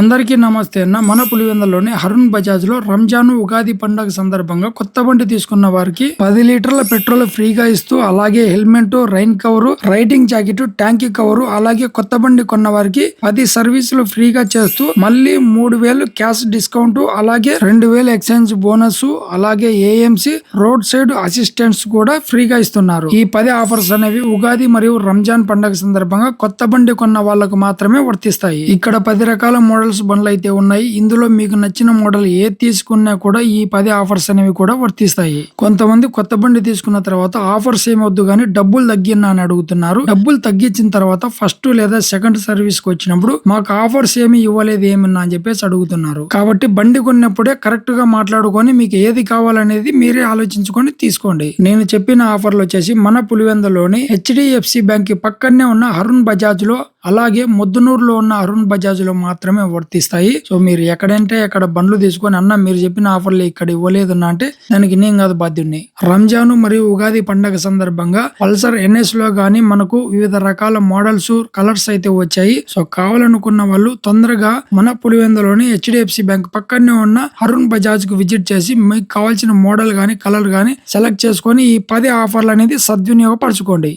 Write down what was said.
అందరికీ నమస్తే అన్న. మన పులివెందులోని అరుణ్ బజాజ్ లో రంజాన్ ఉగాది పండుగ సందర్భంగా కొత్త బండి తీసుకున్న వారికి 10 లీటర్ల పెట్రోల్ ఫ్రీగా ఇస్తూ, అలాగే helmet, rain cover, riding jacket, ట్యాంకీ కవర్, అలాగే కొత్త బండి కొన్న వారికి 10 సర్వీసులు ఫ్రీగా చేస్తూ మళ్ళీ 3000 క్యాష్ డిస్కౌంట్, అలాగే 2000 ఎక్స్చేంజ్ బోనస్, అలాగే ఏఎంసీ రోడ్ సైడ్ అసిస్టెంట్స్ కూడా ఫ్రీగా ఇస్తున్నారు. ఈ 10 ఆఫర్స్ అనేవి ఉగాది మరియు రంజాన్ పండుగ సందర్భంగా కొత్త బండి కొన్న వాళ్లకు మాత్రమే వర్తిస్తాయి. ఇక్కడ 10 రకాల మోడల్స్ బండ్లు అయితే ఉన్నాయి. ఇందులో మీకు నచ్చిన మోడల్ ఏ తీసుకున్నా కూడా ఈ 10 ఆఫర్స్ అనేవి కూడా వర్తిస్తాయి. కొంతమంది కొత్త బండి తీసుకున్న తర్వాత ఆఫర్స్ ఏమొద్దు గానీ డబ్బులు తగ్గినా అని అడుగుతున్నారు. డబ్బులు తగ్గించిన తర్వాత ఫస్ట్ లేదా సెకండ్ సర్వీస్ కి వచ్చినప్పుడు మాకు ఆఫర్స్ ఏమి ఇవ్వలేదు ఏమన్నా అని చెప్పేసి అడుగుతున్నారు. కాబట్టి బండి కొన్నప్పుడే కరెక్ట్ గా మాట్లాడుకొని మీకు ఏది కావాలనేది మీరే ఆలోచించుకొని తీసుకోండి. నేను చెప్పిన ఆఫర్లు వచ్చేసి మన పులివెందులోని హెచ్డిఎఫ్సి బ్యాంక్ పక్కనే ఉన్న అరుణ్ బజాజ్ లో, అలాగే ముద్దునూరులో ఉన్న అరుణ్ బజాజ్ లో మాత్రమే వర్తిస్తాయి. సో మీరు ఎక్కడంటే అక్కడ బండ్లు తీసుకొని, అన్న మీరు చెప్పిన ఆఫర్లు ఇక్కడ ఇవ్వలేదన్నా అంటే దానికి నేను కాదు బాధ్యుడిని. రంజాన్ మరియు ఉగాది పండగ సందర్భంగా పల్సర్ ఎన్ఎస్ లో గానీ మనకు వివిధ రకాల మోడల్స్, కలర్స్ అయితే వచ్చాయి. సో కావాలనుకున్న వాళ్ళు తొందరగా మన పులివెందులోని హెచ్డిఎఫ్సి బ్యాంక్ పక్కనే ఉన్న అరుణ్ బజాజ్ కు విజిట్ చేసి మీకు కావాల్సిన మోడల్ గానీ కలర్ గానీ సెలెక్ట్ చేసుకొని ఈ 10 ఆఫర్లు అనేది సద్వినియోగపరచుకోండి.